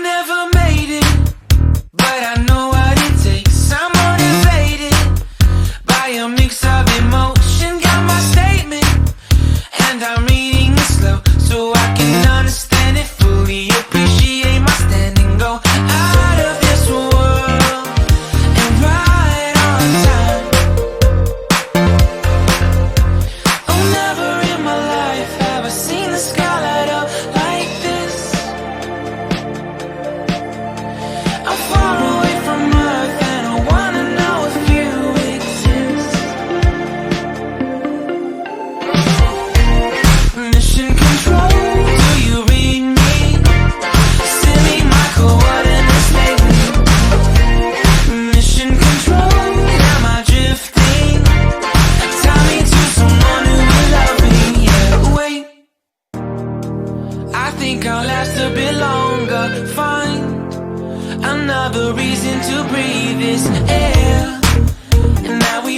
never made it, but I know what it takes. I'm motivated by a mix of emotion. Got my statement, and I'm reading it slow so I can understand it fully. Appreciate my standing, go out of this world and right on time. Oh, never in my life have I seen the sky light up like this. I'm far away from Earth and I wanna know if you exist. Mission control, do you read me? Send me my coordinates lately. Mission control, am I drifting? Tie me to someone who will love me. Yeah, wait, I think I'll last a bit longer. Find another reason to breathe this air, and now we